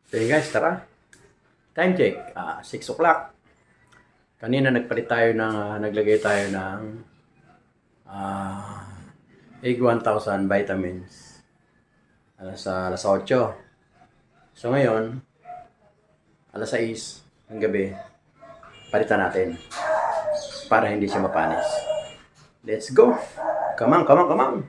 So yun guys, tara. Time check. 6 o'clock. Kanina nagpalit tayo ng, naglagay tayo ng Egg 1000 vitamins. Alas 8. So ngayon, alas 6 ng gabi, palitan natin para hindi siya mapanis. Let's go! Come on, come on, come on!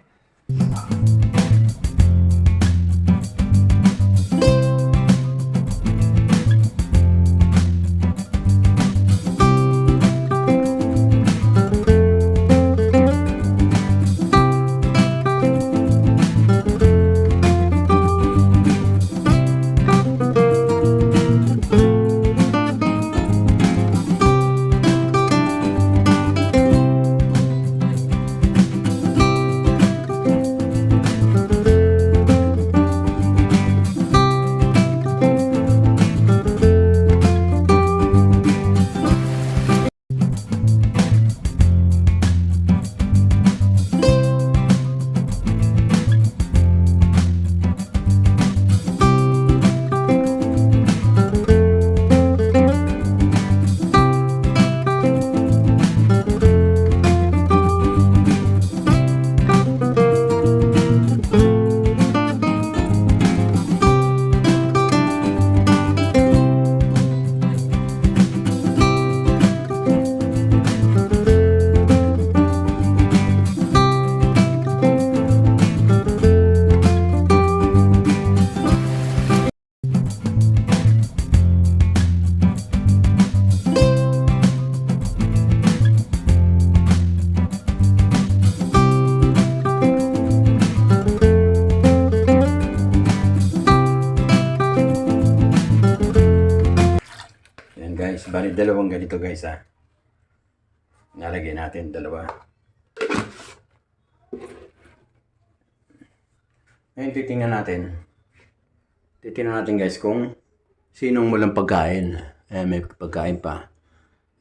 Guys, bali dalawang ganito guys nalagay natin dalawa. Ngayon titingnan natin guys kung sinong walang pagkain. May pagkain pa.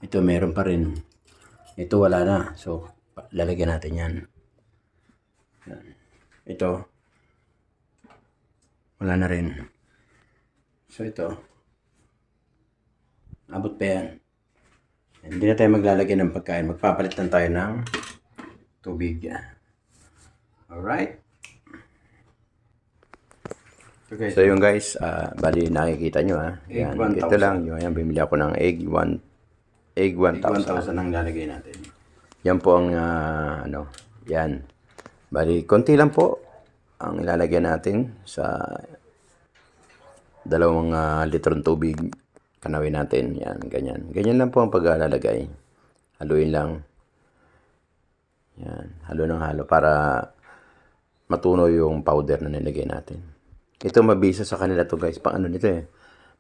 Ito meron pa rin. Ito wala na. So lalagyan natin yan. Ito wala na rin. So ito abot pa yan. Hindi na tayo maglalagay ng pagkain. Magpapalit lang tayo ng tubig. Alright. So yun guys, bali nakikita nyo Yan, ito lang. Yan, bumili ako ng egg 1,000 ang lalagay natin. Yan po ang yan. Bali, konti lang po ang ilalagay natin sa 2 litrong tubig. Kanawin natin. Yan, ganyan. Ganyan lang po ang paglalagay. Haluin lang. Yan, halo ng halo para matunaw yung powder na nilagay natin. Ito mabisa sa kanila to guys. Pang ano nito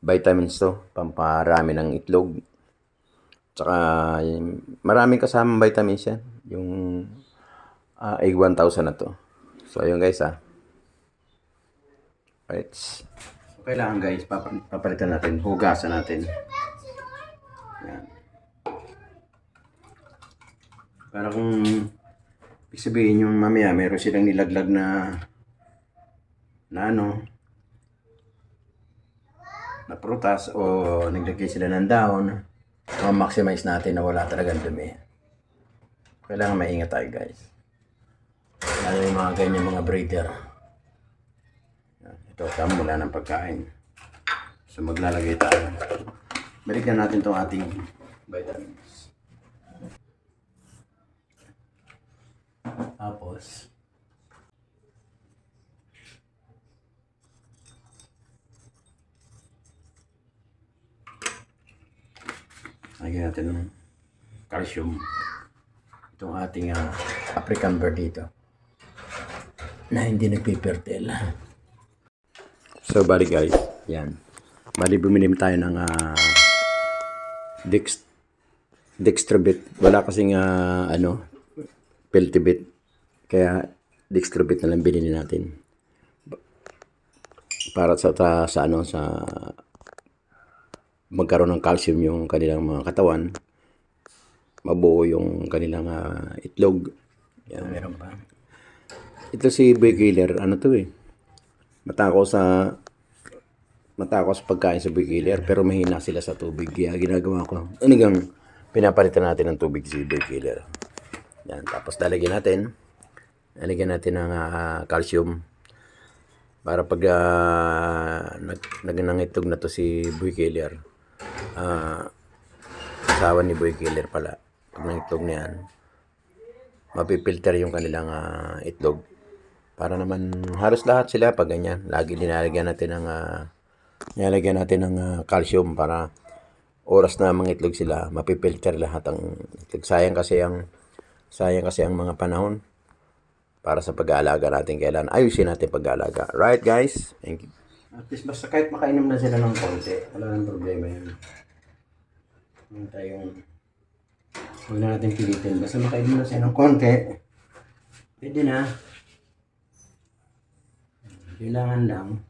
vitamins to. Pamparami ng itlog. Tsaka maraming kasamang vitamins yan. Yung egg 1,000 na to. So ayun guys Right. Kailangan guys, papalitan natin, hugasan natin. Yan. Para kung ibig sabihin yung mamaya meron silang nilaglag na prutas o naglagay sila ng dahon, ma-maximize natin na wala talagang dumi. Kailangan maingat tayo guys. Lalo yung mga ganyan mga breeder. Ito, tama wala ng pagkain. So maglalagay tayo. Balikan natin itong ating vitamins. Tapos lagyan natin ng calcium. Itong ating African bird dito na hindi nagpipertel. So bali guys, yan. Bali bumili tayo ng Dextrobit. Wala kasing Peltibit. Kaya Dextrobit na lang binili natin. Para sa magkaroon ng calcium yung kanilang mga katawan. Mabuo yung kanilang itlog. Yan, meron pa. Ito si Boy Killer, ano to Matako sa matakos pagkain sa boy killer, pero mahina sila sa tubig. Kaya ginagawa ko, anigang pinapalitan natin ng tubig si boy killer. Yan, tapos lalagyan natin ng calcium para pag nagnangitog na to si boy killer. Asawa ni boy killer pala. Pag nangitog na yan, mapipilter yung kanilang itlog. Para naman halos lahat sila pag ganyan. Lagi nilalagyan natin ng calcium para oras na mangitlog sila, mapipilter lahat ang itlog. Sayang kasi ang mga panahon para sa pag-aalaga natin. Kailan ayusin natin pag-aalaga. Right guys? Thank you. At least basta kahit makainom na sila ng konti, wala nang problema yun. Huwag na natin pilitin. Basta makainom na siya ng konti, pwede na. Kailangan lang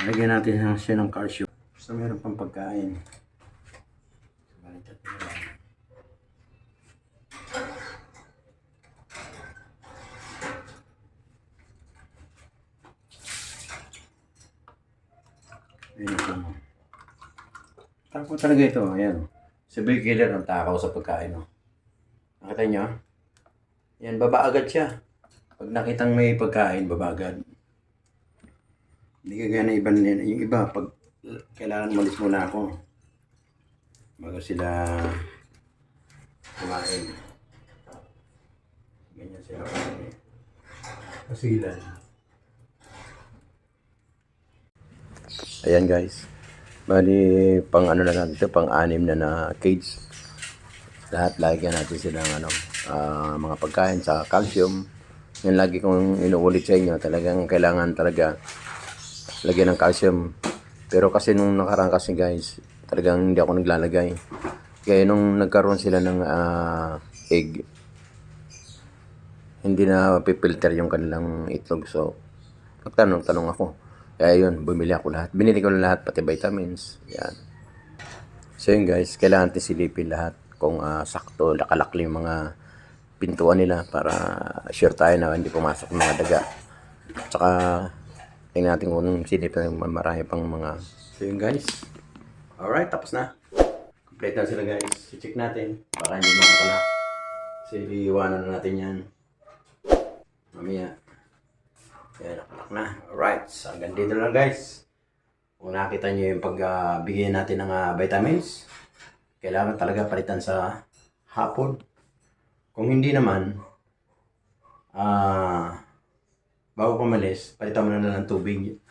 lagyan natin siya ng calcium. Basta meron pang pagkain. Balitat na lang. Ayan. Tako talaga ito. Ayan. Si boy killer ang takaw sa pagkain. No? Nakita nyo? Yan, baba agad siya. Pag nakitang may pagkain, baba agad. Hindi kagaya na iba nila. Yung iba, pag kailangan malis muna ako bago sila kumain. Ganyan sila kasilan. Ayan guys. Bali, pang ano na lang ito, pang 6 na cage. Lahat lagyan natin sila ng mga pagkain sa calcium. Yan lagi kong inuulit sa inyo. Talagang kailangan talaga lagyan ng calcium. Pero kasi nung nakaraan kasi guys, talagang hindi ako naglalagay. Kaya nung nagkaroon sila ng egg, hindi na pipilter yung kanilang itlog. So, nagtanong ako. Kaya yun, bumili ako lahat. Binili ko lahat, pati vitamins. Yan. So yun guys, kailangan natin silipin lahat kung sakto, nakalakli yung mga pintuan nila para sure tayo na hindi pumasok ng mga daga. Tsaka, tingnan natin kung silipin marami pang mga... So yun guys. Alright, tapos na. Complete na sila guys. I-check natin. Baka hindi makakala. Kasi iiwanan na natin yan. Mamaya. Yan, nakalak na. Alright, so hanggang dito lang guys. Kung nakita nyo yung pagbigay natin ng vitamins, kailangan talaga palitan sa hapon. Kung hindi naman, bago pumalis, palitan mo na ng tubig.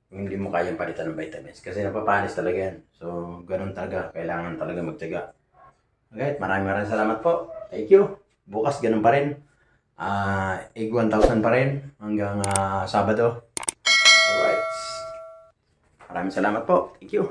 Kung hindi mo kayang palitan ng vitamins. Kasi napapanis talaga yan. So, ganun talaga. Kailangan talaga magtiyaga. Okay, maraming salamat po. Thank you. Bukas ganun pa rin. Egg 1,000 pa rin hanggang Sabado. Alright. Maraming salamat po. Thank you.